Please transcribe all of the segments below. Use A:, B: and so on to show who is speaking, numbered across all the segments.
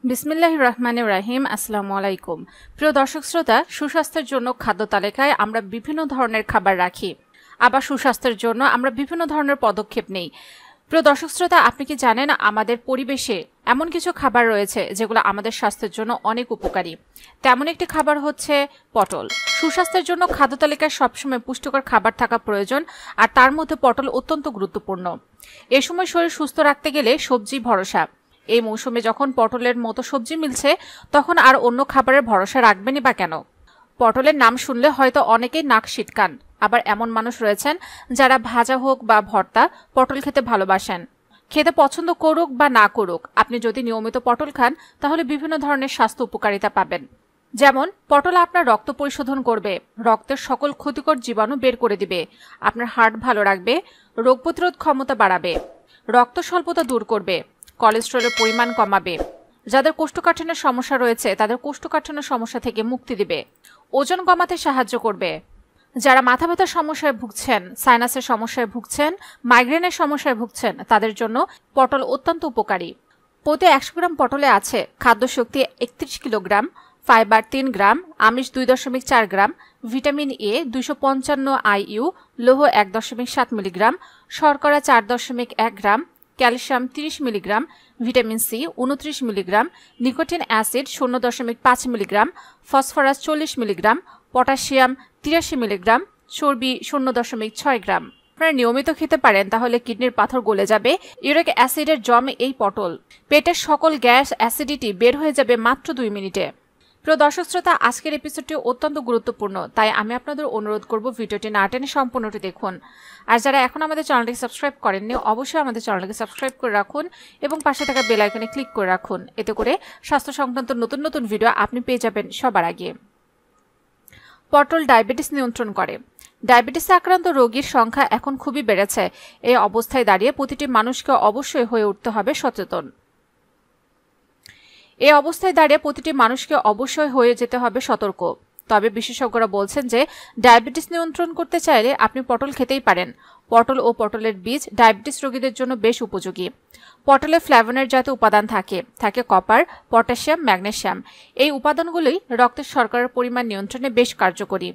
A: বিসমিল্লাহির রহমানির রহিম। আসসালামু আলাইকুম। প্রিয় দর্শক শ্রোতা, সুস্বাস্থ্যের জন্য খাদ্য তালিকায় আমরা বিভিন্ন ধরনের খাবার রাখি, আবার সুস্বাস্থ্যের জন্য আমরা বিভিন্ন ধরনের পদক্ষেপ নেই। প্রিয় দর্শক শ্রোতা, আপনি কি জানেন আমাদের পরিবেশে এমন কিছু খাবার রয়েছে যেগুলো আমাদের স্বাস্থ্যের জন্য অনেক উপকারী? তেমন একটি খাবার হচ্ছে পটল। সুস্বাস্থ্যের জন্য খাদ্য তালিকায় সবসময় পুষ্টিকর খাবার থাকা প্রয়োজন, আর তার মধ্যে পটল অত্যন্ত গুরুত্বপূর্ণ। এ সময় শরীর সুস্থ রাখতে গেলে সবজি ভরসা। এই মৌসুমে যখন পটলের মতো সবজি মিলছে, তখন আর অন্য খাবারের ভরসা রাখবেনই বা কেন? পটলের নাম শুনলে হয়তো অনেকেই নাক সিটকান, আবার এমন মানুষ রয়েছেন যারা ভাজা হোক বা ভর্তা পটল খেতে ভালোবাসেন। খেতে পছন্দ করুক বা না করুক, আপনি যদি নিয়মিত পটল খান তাহলে বিভিন্ন ধরনের স্বাস্থ্য উপকারিতা পাবেন। যেমন পটল আপনার রক্ত পরিশোধন করবে, রক্তের সকল ক্ষতিকর জীবাণু বের করে দিবে, আপনার হার্ট ভালো রাখবে, রোগ প্রতিরোধ ক্ষমতা বাড়াবে, রক্ত স্বল্পতা দূর করবে, কোলেস্টেরলের পরিমাণ কমাবে, যাদের কোষ্ঠকাঠিন্যের সমস্যা রয়েছে তাদের কোষ্ঠকাঠিন্য সমস্যা থেকে মুক্তি দিবে, ওজন কমাতে সাহায্য করবে। যারা মাথা ব্যথার সমস্যায় ভুগছেন, সাইনাসের সমস্যায় ভুগছেন, মাইগ্রেনের সমস্যায় ভুগছেন, তাদের জন্য পটল অত্যন্ত উপকারী। প্রতি 100 গ্রাম পটলে আছে খাদ্যশক্তি 31 কিলোগ্রাম, ফাইবার 3 গ্রাম, আমিষ 2.4 গ্রাম, ভিটামিন এ 255 IU, লৌহ 1.7 মিলিগ্রাম, শর্করা 4.1 gram, calcium 30 milligram, vitamin C 29 milligram, nicotine acid 0.5 milligram, phosphorus 40 milligram, potassium 83 milligram, চর্বি 0.6 গ্রাম। আপনারা নিয়মিত খেতে পারেন, তাহলে কিডনির পাথর গলে যাবে। ইউরিক অ্যাসিডের জমে এই পটল, পেটের সকল গ্যাস অ্যাসিডিটি বের হয়ে যাবে মাত্র 2 মিনিটে। প্রিয় দর্শক শ্রোতা, আজকের এপিসোডটি অত্যন্ত গুরুত্বপূর্ণ, তাই আমি আপনাদের অনুরোধ করব ভিডিওটি না টেনে সম্পূর্ণটি দেখুন। আর যারা এখন আমাদের চ্যানেলটিকে সাবস্ক্রাইব করেননি, অবশ্যই আমাদের চ্যানেলটিকে সাবস্ক্রাইব করে রাখুন এবং পাশে থাকা বেল আইকনে ক্লিক করে রাখুন। এতে করে স্বাস্থ্য সংক্রান্ত নতুন নতুন ভিডিও আপনি পেয়ে যাবেন সবার আগে। পটল ডায়াবেটিস নিয়ন্ত্রণ করে। ডায়াবেটিসে আক্রান্ত রোগীর সংখ্যা এখন খুবই বেড়েছে। এই অবস্থায় দাঁড়িয়ে প্রতিটি মানুষকে অবশ্যই হয়ে উঠতে হবে সচেতন। হয়ে যেতে হবে সতর্ক। তবে বিশেষজ্ঞরা বলছেন যে ডায়াবেটিস নিয়ন্ত্রণ করতে চাইলে আপনি পটল খেতেই পারেন। পটল ও পটলের বীজ ডায়াবেটিস রোগীদের জন্য বেশ উপযোগী। পটলে ফ্ল্যাভোনয়েড জাতীয় উপাদান থাকে কপার, পটাশিয়াম, ম্যাগনেসিয়াম। এই উপাদানগুলোই রক্তের শর্করার পরিমাণ নিয়ন্ত্রণে বেশ কার্যকরী।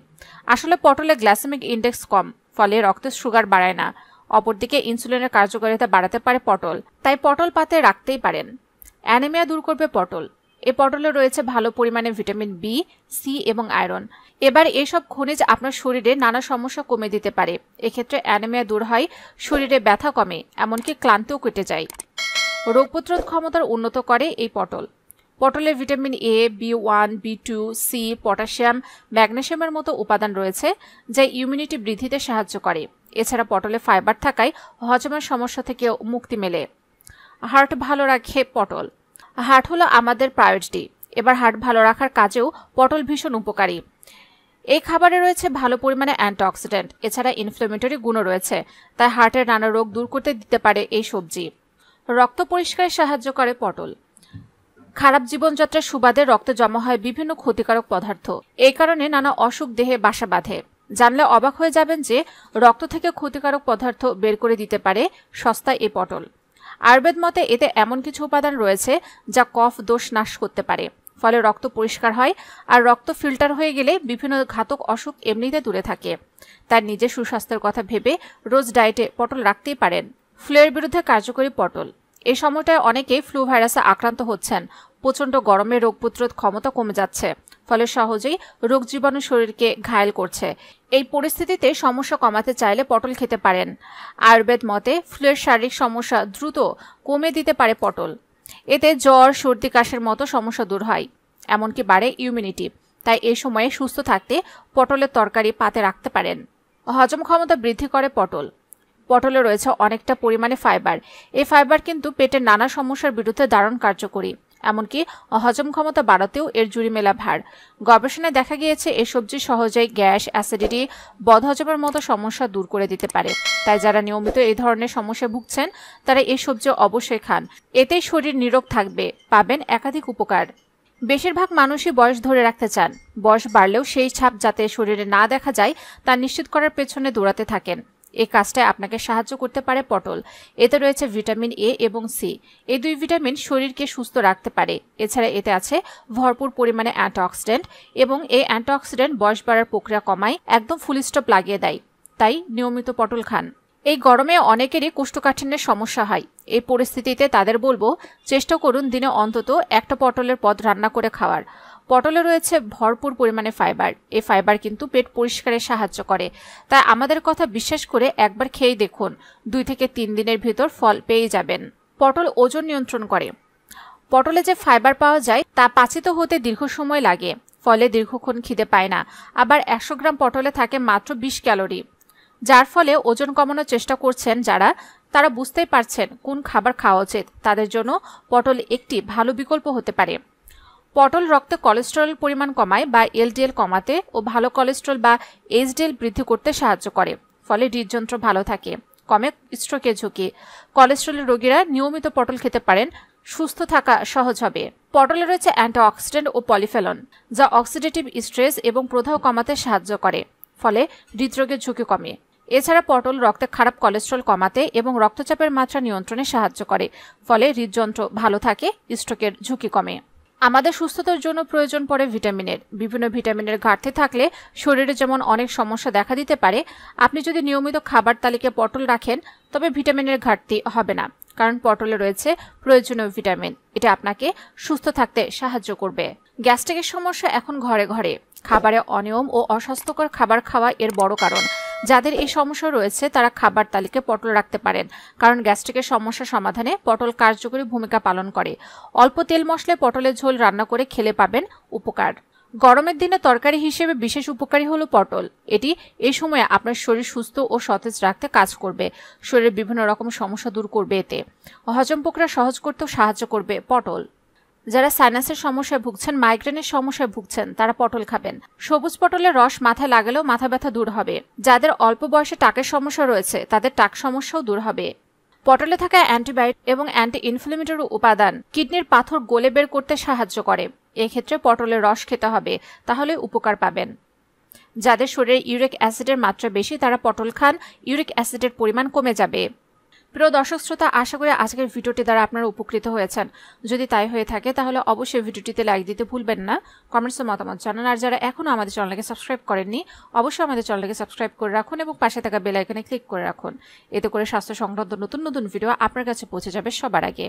A: আসলে পটলে গ্লাইসেমিক ইন্ডেক্স কম, ফলে রক্তের সুগার বাড়ায় না। অপরদিকে ইনসুলিনের কার্যকারিতা বাড়াতে পারে পটল, তাই পটল পাতে রাখতেই পারেন। অ্যানিমিয়া দূর করবে পটল। এই পটলে রয়েছে ভালো পরিমাণে ভিটামিন বি, সি এবং আয়রন। এবার এসব খনিজ আপনার শরীরে নানা সমস্যা কমে দিতে পারে। এক্ষেত্রে অ্যানিমিয়া দূর হয়, শরীরে ব্যথা কমে, এমনকি ক্লান্তিও কেটে যায়। রোগ প্রতিরোধ ক্ষমতার উন্নত করে এই পটল। পটলে vitamin A, B1, B2, C, potassium, ম্যাগনেসিয়ামের মতো উপাদান রয়েছে যা ইমিউনিটি বৃদ্ধিতে সাহায্য করে। এছাড়া পটলে ফাইবার থাকায় হজমের সমস্যা থেকে মুক্তি মেলে। হার্ট ভালো রাখে পটল। হার্ট হলো আমাদের প্রায়োরিটি। এবার হার্ট ভালো রাখার কাজেও পটল ভীষণ উপকারী। এই খাবারে রয়েছে ভালো পরিমাণে অ্যান্টিঅক্সিডেন্ট, এছাড়া ইনফ্লেমেটরি গুণও রয়েছে, তাই হার্টের নানা রোগ দূর করতে দিতে পারে এই সবজি। রক্ত পরিষ্কারে সাহায্য করে পটল। খারাপ জীবনযাত্রার সুবাদে রক্তে জমা হয় বিভিন্ন ক্ষতিকারক পদার্থ। এই কারণে নানা অসুখ দেহে বাসা বাঁধে। জানলে অবাক হয়ে যাবেন যে রক্ত থেকে ক্ষতিকারক পদার্থ বের করে দিতে পারে সস্তায় এই পটল। আয়ুর্বেদ মতে এতে এমন কিছু উপাদান রয়েছে যা কফ দোষ নাশ করতে পারে, ফলে রক্ত পরিষ্কার হয়, আর রক্ত ফিল্টার হয়ে গেলে বিভিন্ন ঘাতক অসুখ এমনিতে দূরে থাকে। তার নিজের সুস্বাস্থ্যের কথা ভেবে রোজ ডায়েটে পটল রাখতেই পারেন। ফ্লুয়ের বিরুদ্ধে কার্যকরী পটল। এই সময়টায় অনেকেই ফ্লু ভাইরাসে আক্রান্ত হচ্ছেন। প্রচণ্ড গরমে রোগ প্রতিরোধ ক্ষমতা কমে যাচ্ছে, ফলে সহজেই রোগ জীবাণু শরীরকে ঘায়েল করছে। এই পরিস্থিতিতে সমস্যা কমাতে চাইলে পটল খেতে পারেন। আয়ুর্বেদ মতে ফ্লুয়ের শারীরিক সমস্যা দ্রুত কমে দিতে পারে পটল। এতে জ্বর, সর্দি, কাশির মতো সমস্যা দূর হয়, এমনকি বাড়ে ইমিউনিটি। তাই এই সময়ে সুস্থ থাকতে পটলের তরকারি পাতে রাখতে পারেন। হজম ক্ষমতা বৃদ্ধি করে পটল। পটলে রয়েছে অনেকটা পরিমাণে ফাইবার। এই ফাইবার কিন্তু পেটের নানা সমস্যার বিরুদ্ধে দারুণ কার্যকরী, এমনকি হজম ক্ষমতা বাড়াতেও এর জুড়ি মেলা ভার। গবেষণায় দেখা গিয়েছে এই সবজি সহজেই গ্যাস, অ্যাসিডিটি, বদহজমের মতো সমস্যা দূর করে দিতে পারে। তাই যারা নিয়মিত এই ধরনের সমস্যায় ভুগছেন তারা এই সবজি অবশ্যই খান। এতেই শরীর নিরোগ থাকবে, পাবেন একাধিক উপকার। বেশিরভাগ মানুষই বয়স ধরে রাখতে চান। বয়স বাড়লেও সেই ছাপ যাতে শরীরে না দেখা যায় তা নিশ্চিত করার পেছনে দৌড়াতে থাকেন। এই কাজটায় আপনাকে সাহায্য করতে পারে পটল। এতে রয়েছে ভিটামিন এ এবং সি। এই দুই ভিটামিন শরীরকে সুস্থ রাখতে পারে। এছাড়া এতে আছে ভরপুর পরিমাণে অ্যান্টিঅক্সিডেন্ট এবং এই অ্যান্টিঅক্সিডেন্ট বয়স বাড়ার প্রক্রিয়া কমায়, একদম ফুল স্টপ লাগিয়ে দেয়। তাই নিয়মিত পটল খান। এই গরমে অনেকেরই কোষ্ঠকাঠিন্যের সমস্যা হয়। এই পরিস্থিতিতে তাদের বলবো, চেষ্টা করুন দিনে অন্তত একটা পটলের পদ রান্না করে খাওয়ার। পটলে রয়েছে ভরপুর পরিমাণে ফাইবার। এই ফাইবার কিন্তু পেট পরিষ্কারে সাহায্য করে। তাই আমাদের কথা বিশ্বাস করে একবার খেয়ে দেখুন, 2 থেকে 3 দিনের ভিতর ফল পেয়ে যাবেন। পটল ওজন নিয়ন্ত্রণ করে। পটলে যে ফাইবার পাওয়া যায় তা পাচিত হতে দীর্ঘ সময় লাগে, ফলে দীর্ঘক্ষণ খিদে পায় না। আবার 100 গ্রাম পটলে থাকে মাত্র 20 ক্যালোরি, যার ফলে ওজন কমানোর চেষ্টা করছেন যারা, তারা বুঝতেই পারছেন কোন খাবার খাওয়া উচিত। তাদের জন্য পটল একটি ভালো বিকল্প হতে পারে। পটল রক্তে কোলেস্টেরল পরিমাণ কমায় বা এলডিএল কমাতে ও ভালো কোলেস্টেরল বা এইচডিএল বৃদ্ধি করতে সাহায্য করে। ফলে হৃদযন্ত্র ভালো থাকে, কমে স্ট্রোকের ঝুঁকি। কোলেস্টেরল রোগীরা নিয়মিত পটল খেতে পারেন, সুস্থ থাকা সহজ হবে। পটলে রয়েছে অ্যান্টিঅক্সিডেন্ট ও পলিফেনল, যা অক্সিডেটিভ স্ট্রেস এবং প্রদাহ কমাতে সাহায্য করে, ফলে হৃদরোগের ঝুঁকি কমে। এছাড়া পটল রক্তে খারাপ কোলেস্টেরল কমাতে এবং রক্তচাপের মাত্রা নিয়ন্ত্রণে সাহায্য করে, ফলে হৃদযন্ত্র ভালো থাকে, স্ট্রোকের ঝুঁকি কমে। আমাদের সুস্থতার জন্য প্রয়োজন পড়ে ভিটামিনের। বিভিন্ন ভিটামিনের ঘাটতি থাকলে শরীরে যেমন অনেক সমস্যা দেখা দিতে পারে, আপনি যদি নিয়মিত খাবার তালিকায় পটল রাখেন তবে ভিটামিনের ঘাটতি হবে না, কারণ পটলে রয়েছে প্রয়োজনীয় ভিটামিন। এটা আপনাকে সুস্থ থাকতে সাহায্য করবে। গ্যাস্ট্রিকের সমস্যা এখন ঘরে ঘরে। খাবারে অনিয়ম ও অস্বাস্থ্যকর খাবার খাওয়া এর বড় কারণ। যাদের এই সমস্যা রয়েছে তারা খাবার তালিকায় পটল রাখতে পারেন, কারণ গ্যাস্ট্রিকের সমস্যা সমাধানে পটল কার্যকরী ভূমিকা পালন করে। অল্প তেল মশলায় পটলের ঝোল রান্না করে খেলে পাবেন উপকার। গরমের দিনে তরকারি হিসেবে বিশেষ উপকারী হলো পটল। এটি এই সময়ে আপনার শরীর সুস্থ ও সতেজ রাখতে কাজ করবে। শরীরের বিভিন্ন রকম সমস্যা দূর করবে এতে। হজম প্রক্রিয়া সহজ করতেও সাহায্য করবে পটল। যারা সাইনাসের সমস্যায় ভুগছেন, মাইগ্রেনের সমস্যায় ভুগছেন, তারা পটল খাবেন। সবুজ পটলের রস মাথায় লাগালেও মাথা ব্যথা দূর হবে। যাদের অল্প বয়সে টাকের সমস্যা রয়েছে তাদের টাক সমস্যাও দূর হবে। পটলে থাকা অ্যান্টিবায়োটিক এবং অ্যান্টি ইনফ্লেমেটরি উপাদান কিডনির পাথর গলে বের করতে সাহায্য করে। এক্ষেত্রে পটলের রস খেতে হবে, তাহলে উপকার পাবেন। যাদের শরীরে ইউরিক অ্যাসিডের মাত্রা বেশি তারা পটল খান, ইউরিক অ্যাসিডের পরিমাণ কমে যাবে। প্রিয় দর্শক শ্রোতা, আশা করি আজকের ভিডিওটি দ্বারা আপনারা উপকৃত হয়েছেন। যদি তাই হয়ে থাকে তাহলে অবশ্যই ভিডিওটিতে লাইক দিতে ভুলবেন না, কমেন্টসে মতামত জানান। আর যারা এখনও আমাদের চ্যানেলকে সাবস্ক্রাইব করেননি অবশ্যই আমাদের চ্যানেলকে সাবস্ক্রাইব করে রাখুন এবং পাশে থাকা বেল আইকনে ক্লিক করে রাখুন। এতে করে স্বাস্থ্য সংক্রান্ত নতুন নতুন ভিডিও আপনার কাছে পৌঁছে যাবে সবার আগে।